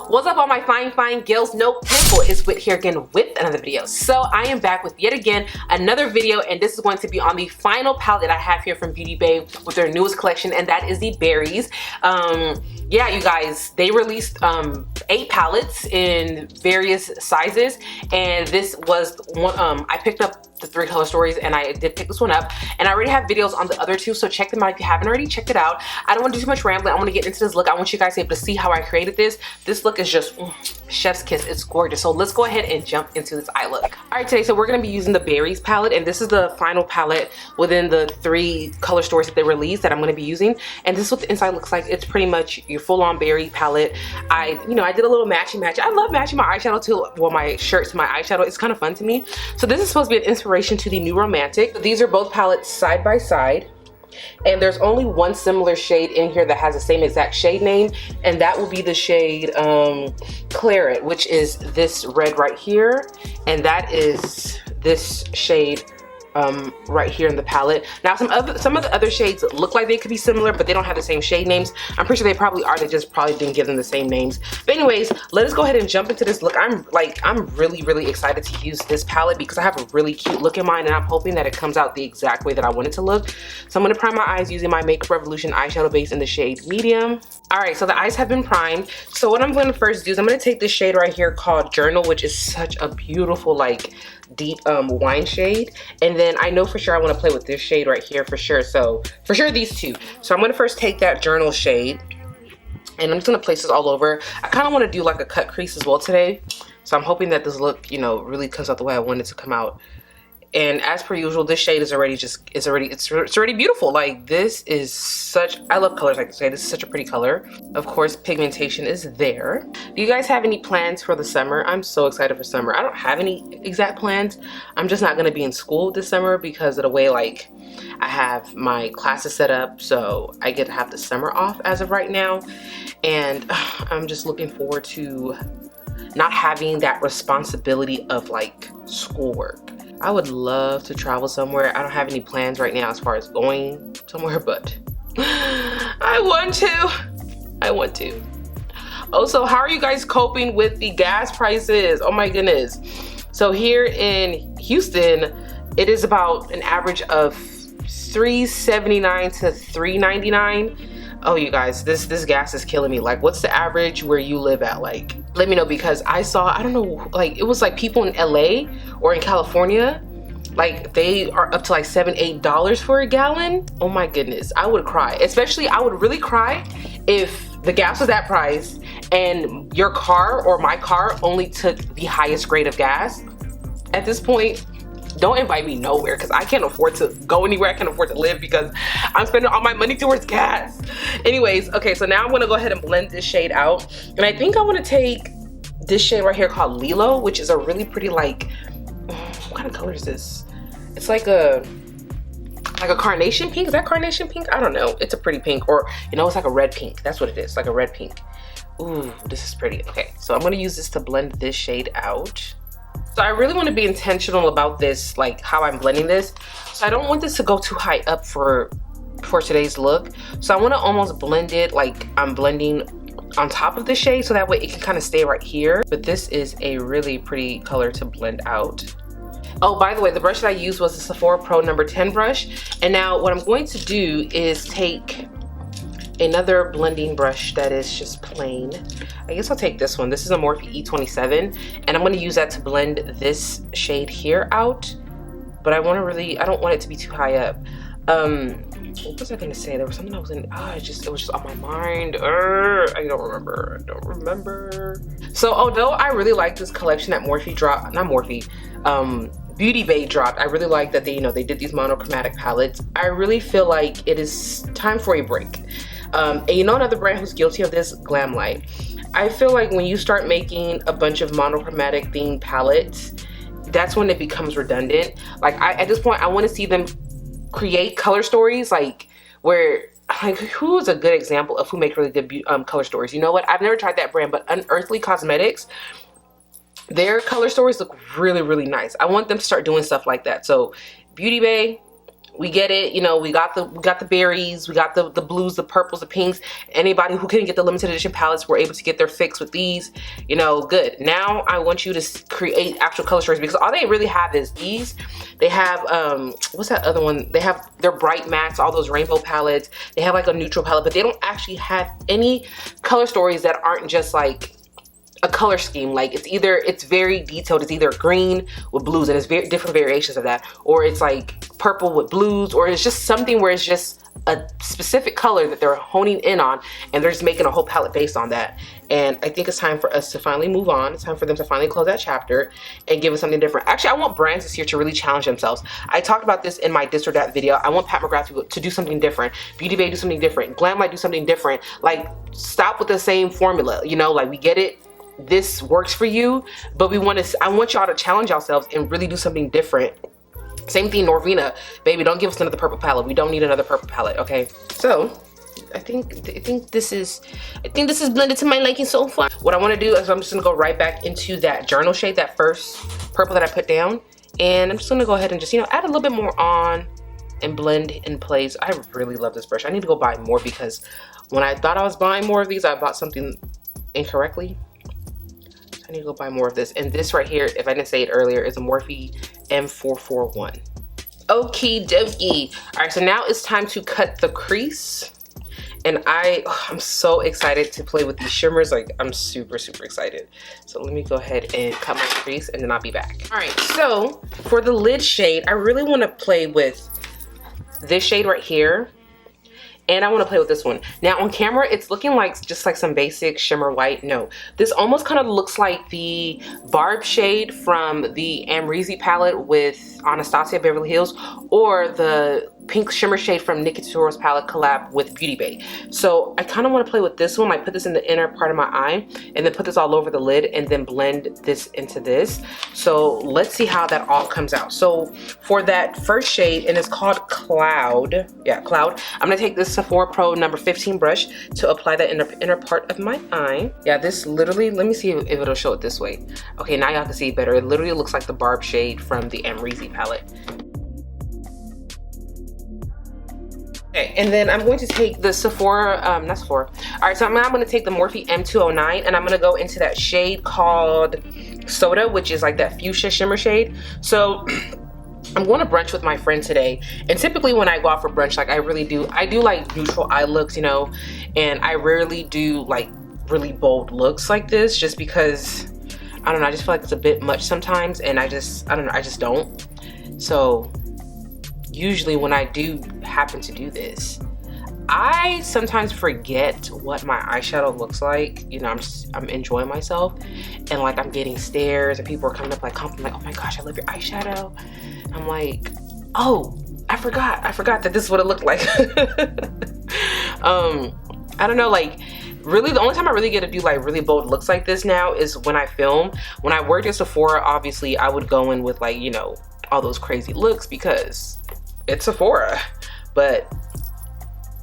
What's up all my fine girls? No pimple. It's Whit here again with another video. So I am back with yet again another video, and this is going to be on the final palette that I have here from Beauty Bay with their newest collection, and that is the berries. Yeah, you guys, they released 8 palettes in various sizes, and this was one. I picked up the 3 color stories, and I did pick this one up, and I already have videos on the other 2, so check them out if you haven't already checked it out. I don't want to do too much rambling. I want to get into this look. I want you guys to be able to see how I created this. This look is just chef's kiss. It's gorgeous. So let's go ahead and jump into this eye look. All right, today, so we're going to be using the berries palette, and this is the final palette within the 3 color stories that they released that I'm going to be using. And this is what the inside looks like. It's pretty much your full-on berry palette. I did a little matchy. I love matching my eyeshadow to, well, my shirt to my eyeshadow. It's kind of fun to me. So this is supposed to be an inspiration to the New Romantic. These are both palettes side by side, and there's only one similar shade in here that has the same exact shade name, and that will be the shade Claret, which is this red right here, and that is this shade right here in the palette. Now some of the other shades look like they could be similar, but they don't have the same shade names. I'm pretty sure they probably are. They just probably didn't give them the same names. But anyways, let us go ahead and jump into this look. I'm really excited to use this palette because I have a really cute look in mind, and I'm hoping that it comes out the exact way that I want it to look. So I'm going to prime my eyes using my Makeup Revolution eyeshadow base in the shade medium. All right, so the eyes have been primed. So what I'm going to first do is I'm going to take this shade right here called Journal, which is such a beautiful, like, deep wine shade, and then I know for sure I want to play with this shade right here for sure. So for sure these 2. So I'm going to first take that Journal shade, and I'm just going to place this all over. I kind of want to do like a cut crease as well today, so I'm hoping that this look, you know, really comes out the way I want it to come out. And as per usual, this shade is already it's already beautiful. Like, this is such, I love colors like this. This is such a pretty color. Of course, pigmentation is there. Do you guys have any plans for the summer? I'm so excited for summer. I don't have any exact plans. I'm just not gonna be in school this summer because of the way, like, I have my classes set up, so I get to have the summer off as of right now. And I'm just looking forward to not having that responsibility of like schoolwork. I would love to travel somewhere. I don't have any plans right now as far as going somewhere, but I want to. Also, how are you guys coping with the gas prices? Oh my goodness. So here in Houston, it is about an average of $3.79 to $3.99. Oh, you guys, this gas is killing me. Like, what's the average where you live at? Like, let me know, because I saw, I don't know, like, it was like people in LA or in California, like, they are up to like $7-8 for a gallon. Oh my goodness, I would cry. Especially, I would really cry if the gas was that price and your car or my car only took the highest grade of gas. At this point, don't invite me nowhere because I can't afford to go anywhere. I can't afford to live because I'm spending all my money towards gas. Anyways, okay, so now I'm gonna go ahead and blend this shade out. And I think I wanna take this shade right here called Lilo, which is a really pretty, like, what kind of color is this? It's like a carnation pink. Is that carnation pink? I don't know. It's a pretty pink, or, you know, it's like a red pink. That's what it is, like a red pink. Ooh, this is pretty. Okay, so I'm gonna use this to blend this shade out. So I really want to be intentional about this, like how I'm blending this. So I don't want this to go too high up for today's look. So I want to almost blend it like I'm blending on top of the shade, so that way it can kind of stay right here. But this is a really pretty color to blend out. Oh, by the way, the brush that I used was the Sephora Pro number 10 brush. And now what I'm going to do is take another blending brush that is just plain. I guess I'll take this one. This is a Morphe E27, and I'm going to use that to blend this shade here out. But I want to really, I don't want it to be too high up. What was I going to say? There was something I was in, it was just on my mind. I don't remember. So although I really like this collection that Morphe dropped, not Morphe, Beauty Bay dropped, I really like that they, you know, they did these monochromatic palettes. I really feel like it is time for a break. And you know another brand who's guilty of this? Glamlight. I feel like when you start making a bunch of monochromatic themed palettes, that's when it becomes redundant. Like, at this point, I want to see them create color stories, like, where, like, who is a good example of who make really good color stories? You know what? I've never tried that brand, but Unearthly Cosmetics, their color stories look really nice. I want them to start doing stuff like that. So Beauty Bay, we get it, you know, we got the berries, we got the blues, the purples, the pinks. Anybody who couldn't get the limited edition palettes were able to get their fix with these, you know, good. Now I want you to create actual color stories, because all they really have is these. They have what's that other one? They have their bright mattes, all those rainbow palettes. They have like a neutral palette, but they don't actually have any color stories that aren't just like a color scheme. Like it's very detailed. It's either green with blues, and it's very different variations of that, or it's like purple with blues, or it's just something where it's just a specific color that they're honing in on, and they're just making a whole palette based on that. And I think it's time for us to finally move on. It's time for them to finally close that chapter and give us something different. Actually, I want brands this year to really challenge themselves. I talked about this in my This or That video. I want Pat McGrath to do something different. Beauty Bay do something different. Glam Light do something different. Like, stop with the same formula. You know, like, we get it. This works for you, but I want y'all to challenge yourselves and really do something different. Same thing, Norvina, baby, don't give us another purple palette. We don't need another purple palette, okay? So I think this is blended to my liking so far. What I want to do is I'm just gonna go right back into that journal shade, that first purple that I put down, and I'm just gonna go ahead and just, you know, add a little bit more on and blend in place. I really love this brush. I need to go buy more, because when I thought I was buying more of these, I bought something incorrectly. I need to go buy more of this. And this right here, if I didn't say it earlier, is a Morphe M441. Okie dokie. All right, so now it's time to cut the crease. And I'm so excited to play with these shimmers. Like, I'm super, super excited. So let me go ahead and cut my crease, and then I'll be back. All right, so for the lid shade, I really want to play with this shade right here. And I want to play with this one. Now on camera, it's looking like just like some basic shimmer white. No, this almost kind of looks like the Barb shade from the Amrezy palette with Anastasia Beverly Hills, or the pink shimmer shade from Nikki Tutorials palette collab with Beauty Bay. So I kind of want to play with this one. Like, put this in the inner part of my eye, and then put this all over the lid, and then blend this into this. So let's see how that all comes out. So for that first shade, and it's called Cloud. Yeah, Cloud. I'm gonna take this Sephora Pro number 15 brush to apply that in the inner part of my eye. Yeah, this literally, let me see if it'll show it this way. Okay, now y'all can see it better. It literally looks like the Barb shade from the Amrezy palette. Okay, and then I'm going to take the Sephora, not Sephora. All right, so now I'm going to take the Morphe M209, and I'm going to go into that shade called Soda, which is like that fuchsia shimmer shade. So I'm going to brunch with my friend today, and typically when I go out for brunch, like I do like neutral eye looks, you know, and I rarely do like really bold looks like this, just because, I don't know, I just feel like it's a bit much sometimes, and I don't know, I just don't. So usually when I do happen to do this, I sometimes forget what my eyeshadow looks like. You know, I'm enjoying myself, and like I'm getting stares, and people are coming up like complimenting, like, oh my gosh, I love your eyeshadow. I'm like, oh, I forgot that this is what it looked like. I don't know, like, really the only time I really get to do like really bold looks like this now is when I film. When I worked at Sephora, obviously I would go in with, like, you know, all those crazy looks because it's Sephora. But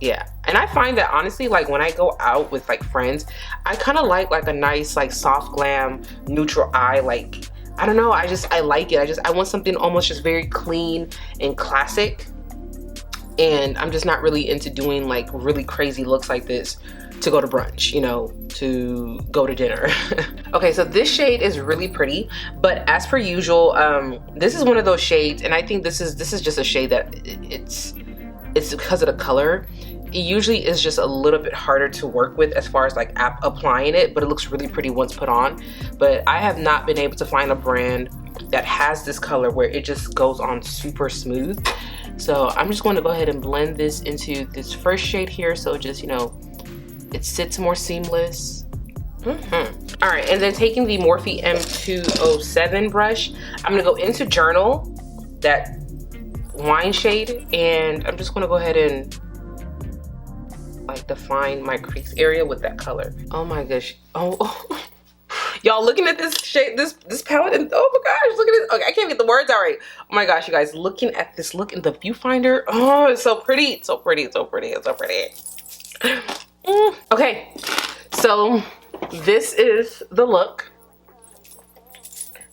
yeah, and I find that honestly, like when I go out with like friends, I kind of like a nice like soft glam neutral eye. Like, I don't know, I like it. I want something almost just very clean and classic, and I'm just not really into doing like really crazy looks like this to go to brunch, you know, to go to dinner. Okay, so this shade is really pretty, but as per usual, this is one of those shades, and I think this is just a shade that it's because of the color. It usually is just a little bit harder to work with as far as like applying it, but it looks really pretty once put on. But I have not been able to find a brand that has this color where it just goes on super smooth. So I'm just going to go ahead and blend this into this first shade here, so just, you know, it sits more seamless. All right, and then taking the Morphe M207 brush, I'm gonna go into Journal, that wine shade, and I'm just gonna go ahead and like define my crease area with that color. Oh my gosh. Oh. Y'all looking at this shade, this palette, and oh my gosh, look at it. Okay, I can't get the words out right. Oh my gosh, you guys, looking at this look in the viewfinder. Oh, it's so pretty. It's so pretty. It's so pretty. It's so pretty. Okay, so this is the look.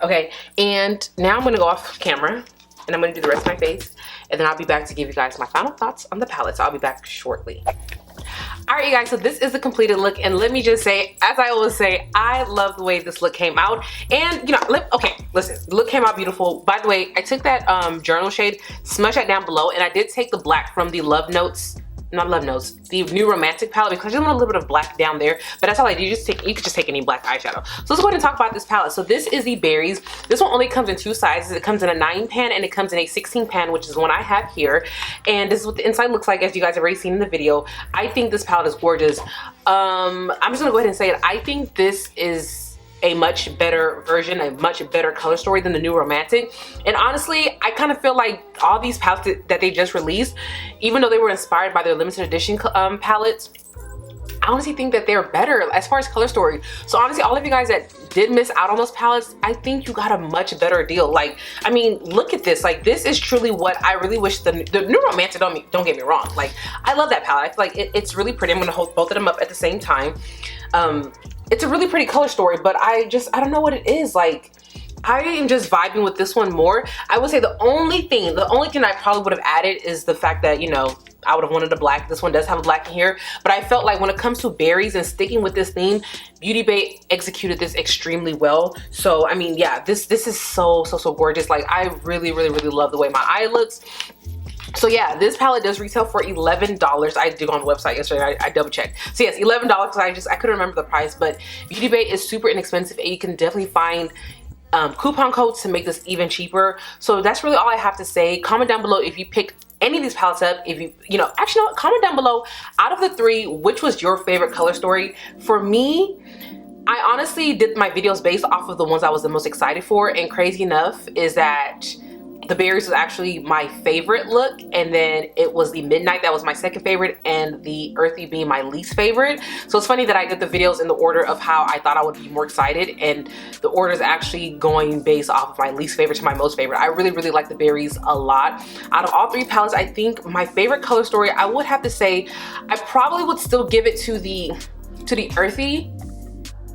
Okay, and now I'm gonna go off camera, and I'm going to do the rest of my face, and then I'll be back to give you guys my final thoughts on the palette. So I'll be back shortly. Alright you guys, so this is the completed look, and let me just say, as I always say, I love the way this look came out. And you know, okay, listen, the look came out beautiful. By the way, I took that journal shade, smudged that down below, and I did take the black from the Love Notes, not Love Notes, the New Romantic palette, because I just want a little bit of black down there, but that's all I do. You could just take any black eyeshadow. So let's go ahead and talk about this palette. So this is the Berries. This one only comes in 2 sizes. It comes in a 9 pan and it comes in a 16 pan, which is the one I have here. And this is what the inside looks like, as you guys have already seen in the video. I think this palette is gorgeous. I'm just gonna go ahead and say it. I think this is a much better version, a much better color story than the New Romantic. And honestly, I kind of feel like all these palettes that they just released, even though they were inspired by their limited edition palettes, I honestly think that they're better as far as color story. So honestly, all of you guys that did miss out on those palettes, I think you got a much better deal. Like, I mean, look at this. Like, this is truly what I really wish the New Romantic, don't get me wrong. Like, I love that palette. I feel like it's really pretty. I'm gonna hold both of them up at the same time. It's a really pretty color story, but I don't know what it is. Like, I am just vibing with this one more. I would say the only thing I probably would have added is the fact that, you know, I would have wanted a black. This one does have a black in here, but I felt like when it comes to berries and sticking with this theme, Beauty Bay executed this extremely well. So, I mean, yeah, this is so gorgeous. Like, I really love the way my eye looks. So yeah, this palette does retail for $11. I did go on the website yesterday. I double checked. So yes, $11 because I couldn't remember the price, but Beauty Bay is super inexpensive and you can definitely find coupon codes to make this even cheaper. So that's really all I have to say. Comment down below if you picked any of these palettes up. If you know, actually, no, comment down below, out of the 3, which was your favorite color story? For me, I honestly did my videos based off of the ones I was the most excited for, and crazy enough is that the Berries was actually my favorite look, and then it was the Midnight that was my second favorite, and the Earthy being my least favorite. So it's funny that I did the videos in the order of how I thought I would be more excited, and the order is actually going based off of my least favorite to my most favorite. I really like the Berries a lot. Out of all 3 palettes, I think my favorite color story, I would have to say, I probably would still give it to the Earthy.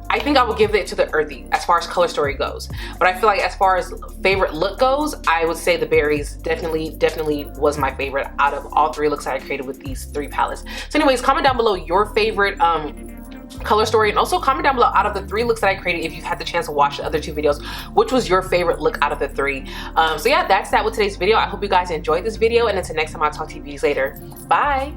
I think I would give it to the Earthy as far as color story goes. But I feel like as far as favorite look goes, I would say the Berries definitely was my favorite out of all 3 looks that I created with these 3 palettes. So anyways, comment down below your favorite color story, and also comment down below, out of the 3 looks that I created, if you've had the chance to watch the other 2 videos, which was your favorite look out of the 3. So yeah, that's that with today's video. I hope you guys enjoyed this video, and until next time, I'll talk to you beauties later. Bye.